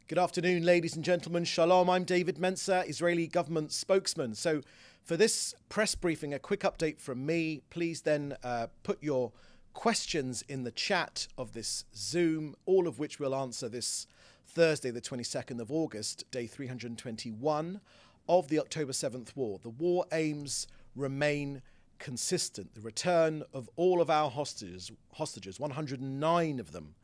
Good afternoon, ladies and gentlemen. Shalom, I'm David Mencer, Israeli government spokesman. So for this press briefing, a quick update from me. Please then put your questions in the chat of this Zoom, all of which we'll answer this Thursday, the 22nd of August, day 321 of the October 7th war. The war aims remain consistent. The return of all of our hostages, 109 of them,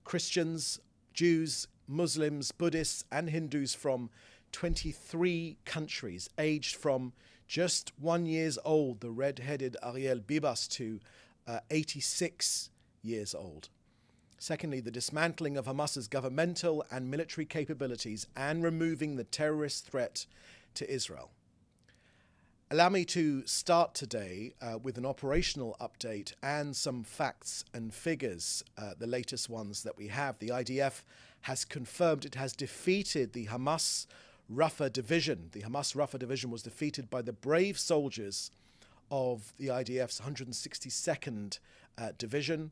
Christians, Jews, Muslims, Buddhists and Hindus from 23 countries, aged from just 1 year old, the red-headed Ariel Bibas, to 86 years old. Secondly, the dismantling of Hamas's governmental and military capabilities and removing the terrorist threat to Israel. Allow me to start today with an operational update and some facts and figures, the latest ones that we have. The IDF has confirmed it has defeated the Hamas Rafah division. The Hamas Rafah division was defeated by the brave soldiers of the IDF's 162nd Division.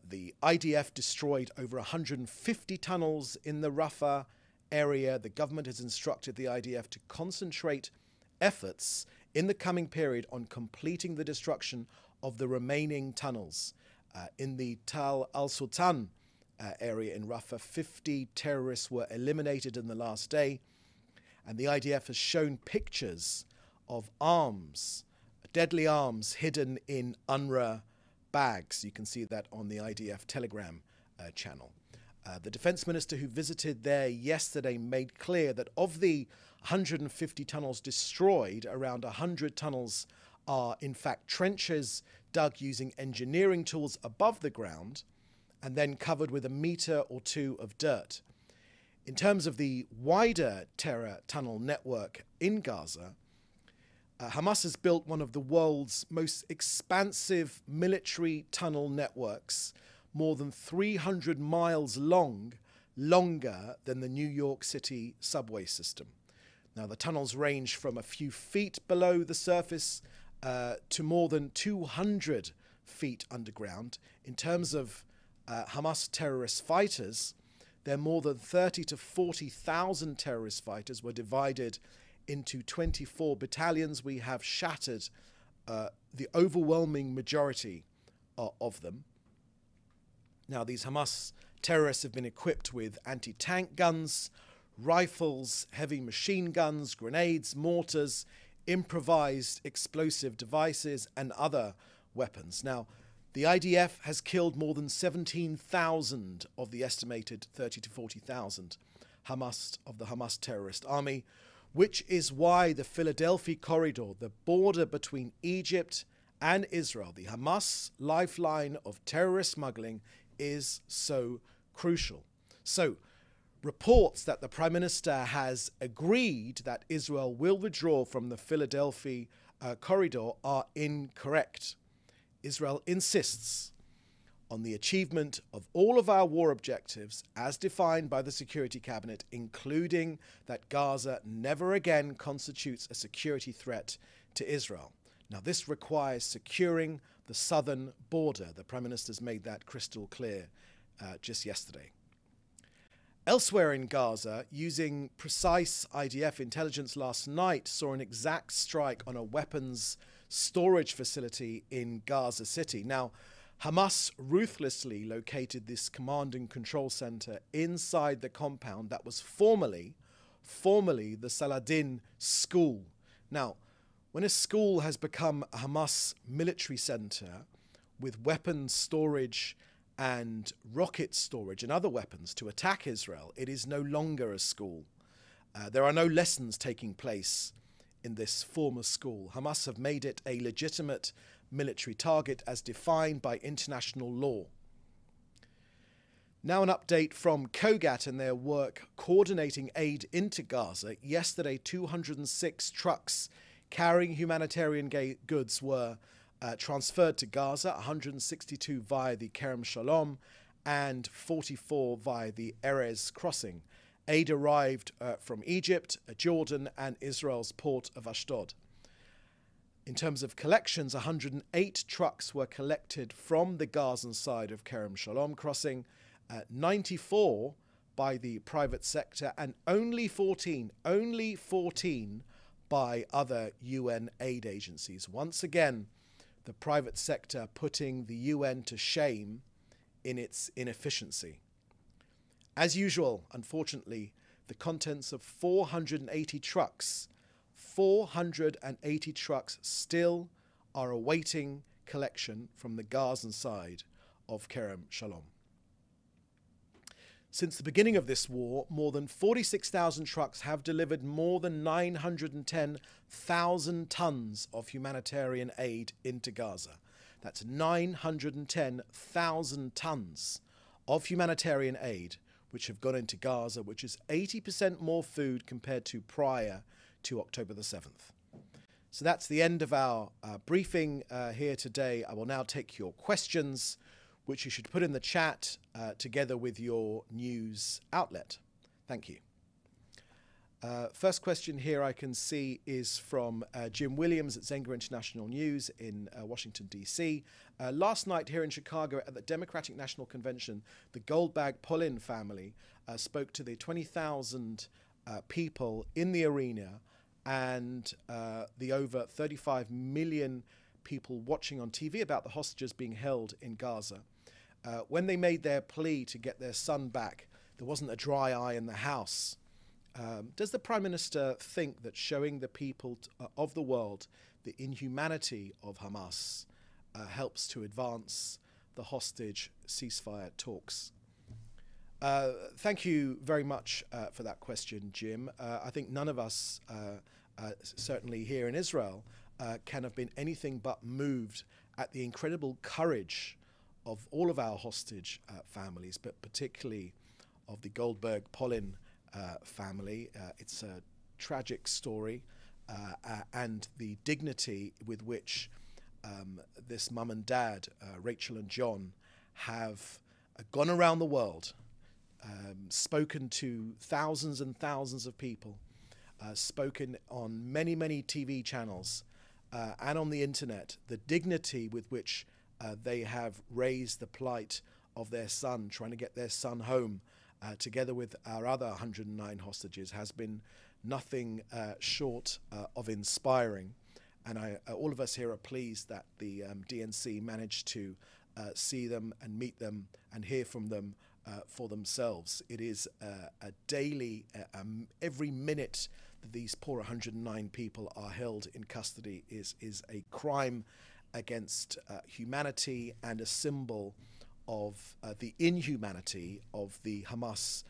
The IDF destroyed over 150 tunnels in the Rafah area. The government has instructed the IDF to concentrate efforts in the coming period on completing the destruction of the remaining tunnels. In the Tal al-Sultan area in Rafah, 50 terrorists were eliminated in the last day, and the IDF has shown pictures of arms, deadly arms, hidden in UNRWA bags. You can see that on the IDF Telegram channel. The defense minister who visited there yesterday made clear that of the 150 tunnels destroyed, around 100 tunnels are in fact trenches dug using engineering tools above the ground and then covered with 1 meter or 2 of dirt. In terms of the wider terror tunnel network in Gaza, Hamas has built one of the world's most expansive military tunnel networks, more than 300 miles long, longer than the New York City subway system. Now, the tunnels range from a few feet below the surface to more than 200 feet underground. In terms of Hamas terrorist fighters, there are more than 30 to 40,000 terrorist fighters were divided into 24 battalions. We have shattered the overwhelming majority of them. Now, these Hamas terrorists have been equipped with anti-tank guns, rifles, heavy machine guns, grenades, mortars, improvised explosive devices, and other weapons. Now, the IDF has killed more than 17,000 of the estimated 30 to 40,000 of the Hamas terrorist army, which is why the Philadelphia corridor, the border between Egypt and Israel, the Hamas lifeline of terrorist smuggling, is so crucial. So, reports that the Prime Minister has agreed that Israel will withdraw from the Philadelphia corridor are incorrect. Israel insists on the achievement of all of our war objectives as defined by the Security Cabinet, including that Gaza never again constitutes a security threat to Israel. Now, this requires securing the southern border. The Prime Minister's made that crystal clear just yesterday. Elsewhere in Gaza, using precise IDF intelligence last night, saw an exact strike on a weapons storage facility in Gaza City. Now, Hamas ruthlessly located this command and control center inside the compound that was formerly the Saladin school. Now, when a school has become a Hamas military center with weapons storage and rocket storage and other weapons to attack Israel, it is no longer a school. There are no lessons taking place in this former school. Hamas have made it a legitimate military target as defined by international law. Now an update from COGAT and their work coordinating aid into Gaza. Yesterday, 206 trucks carrying humanitarian goods were transferred to Gaza, 162 via the Kerem Shalom and 44 via the Erez crossing. Aid arrived from Egypt, Jordan and Israel's port of Ashdod. In terms of collections, 108 trucks were collected from the Gazan side of Kerem Shalom crossing, 94 by the private sector, and only 14 by other UN aid agencies. Once again, the private sector putting the UN to shame in its inefficiency. As usual, unfortunately, the contents of 480 trucks still are awaiting collection from the Gazan side of Kerem Shalom. Since the beginning of this war, more than 46,000 trucks have delivered more than 910,000 tons of humanitarian aid into Gaza. That's 910,000 tons of humanitarian aid which have gone into Gaza, which is 80% more food compared to prior to October the 7th. So that's the end of our briefing here today. I will now take your questions, which you should put in the chat together with your news outlet. Thank you. First question here I can see is from Jim Williams at Zenga International News in Washington, D.C. Last night here in Chicago at the Democratic National Convention, the Goldbag-Polin family spoke to the 20,000 people in the arena and the over 35 million people watching on TV about the hostages being held in Gaza. When they made their plea to get their son back, there wasn't a dry eye in the House. Does the Prime Minister think that showing the people of the world the inhumanity of Hamas helps to advance the hostage ceasefire talks? Thank you very much for that question, Jim. I think none of us, certainly here in Israel, can have been anything but moved at the incredible courage of all of our hostage families, but particularly of the Goldberg-Polin family. It's a tragic story, and the dignity with which this mum and dad, Rachel and John, have gone around the world, spoken to thousands and thousands of people, spoken on many, many TV channels and on the internet, the dignity with which they have raised the plight of their son, trying to get their son home, together with our other 109 hostages, has been nothing short of inspiring. And all of us here are pleased that the DNC managed to see them and meet them and hear from them for themselves. It is a daily, every minute that these poor 109 people are held in custody is a crime against humanity and a symbol of the inhumanity of the Hamas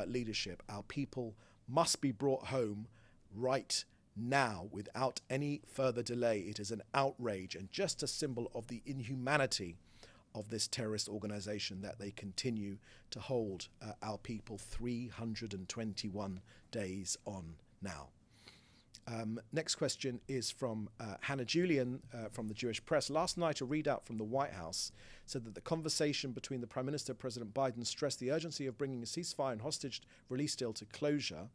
leadership. Our people must be brought home right now without any further delay. It is an outrage and just a symbol of the inhumanity of this terrorist organization that they continue to hold our people 321 days on now. Next question is from Hannah Julian from the Jewish Press. Last night, a readout from the White House said that the conversation between the Prime Minister and President Biden stressed the urgency of bringing a ceasefire and hostage release deal to closure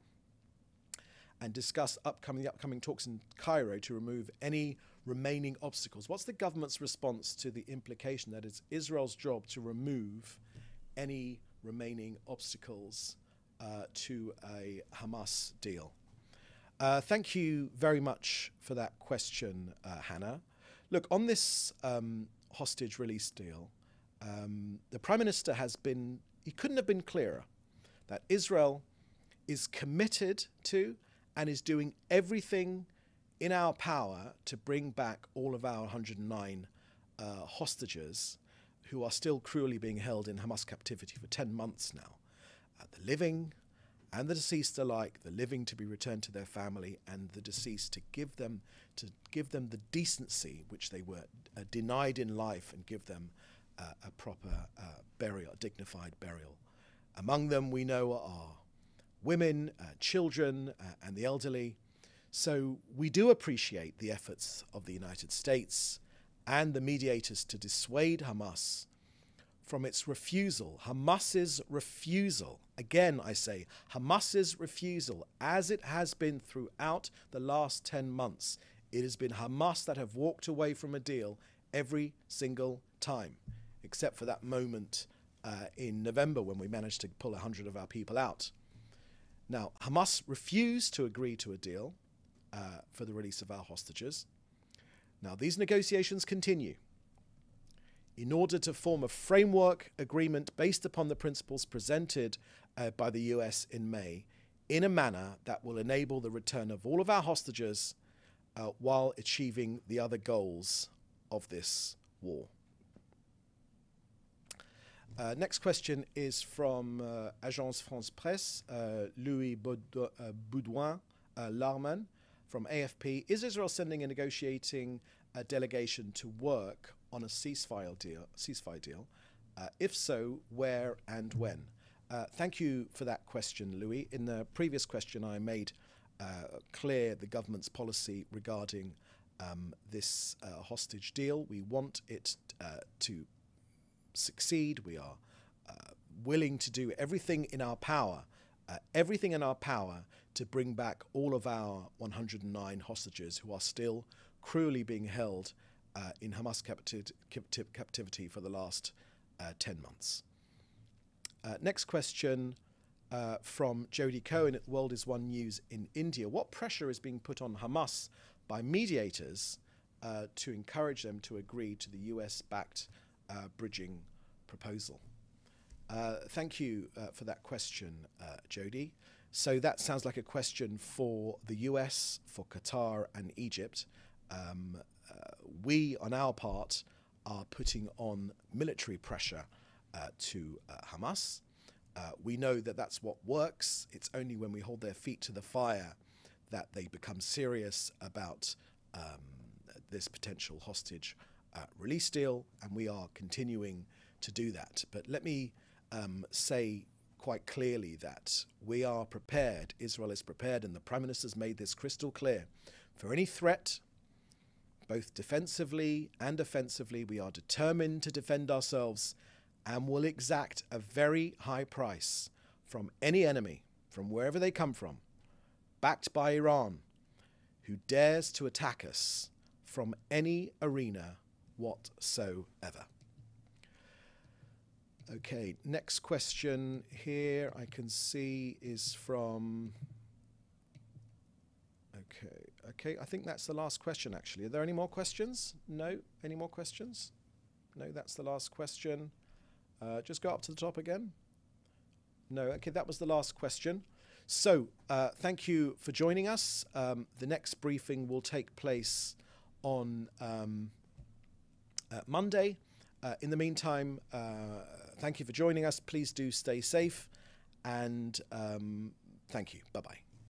and discuss the upcoming talks in Cairo to remove any remaining obstacles. What's the government's response to the implication that it's Israel's job to remove any remaining obstacles to a Hamas deal? Thank you very much for that question, Hannah. Look, on this hostage release deal, the Prime Minister he couldn't have been clearer that Israel is committed to and is doing everything in our power to bring back all of our 109 hostages who are still cruelly being held in Hamas captivity for 10 months now. The living and the deceased alike, the living to be returned to their family, and the deceased to give them the decency which they were denied in life, and give them a proper burial, a dignified burial. Among them, we know, are women, children, and the elderly. So we do appreciate the efforts of the United States and the mediators to dissuade Hamas from its refusal, Hamas's refusal, again I say, Hamas's refusal, as it has been throughout the last 10 months. It has been Hamas that have walked away from a deal every single time, except for that moment in November when we managed to pull 100 of our people out. Now, Hamas refused to agree to a deal for the release of our hostages. Now, these negotiations continue in order to form a framework agreement based upon the principles presented by the US in May in a manner that will enable the return of all of our hostages while achieving the other goals of this war. Next question is from Agence France Presse, Louis Baudouin Larman from AFP. Is Israel sending a negotiating delegation to work on a ceasefire deal? If so, where and when? Thank you for that question, Louis. In the previous question, I made clear the government's policy regarding this hostage deal. We want it to succeed. We are willing to do everything in our power to bring back all of our 109 hostages who are still cruelly being held in Hamas captivity for the last 10 months. Next question from Jodie Cohen at World is One News in India. What pressure is being put on Hamas by mediators to encourage them to agree to the US-backed bridging proposal? Thank you for that question, Jodie. So that sounds like a question for the US, for Qatar and Egypt. We, on our part, are putting on military pressure to Hamas. We know that that's what works. It's only when we hold their feet to the fire that they become serious about this potential hostage release deal, and we are continuing to do that. But let me say quite clearly that we are prepared, Israel is prepared, and the Prime Minister's made this crystal clear, for any threat, both defensively and offensively. We are determined to defend ourselves and will exact a very high price from any enemy, from wherever they come from, backed by Iran, who dares to attack us from any arena whatsoever. Okay, next question here I can see is from... Okay, I think that's the last question, actually. Are there any more questions? No? Any more questions? No, that's the last question. Just go up to the top again. No, okay, that was the last question. So, thank you for joining us. The next briefing will take place on Monday. In the meantime, thank you for joining us. Please do stay safe, and thank you. Bye-bye.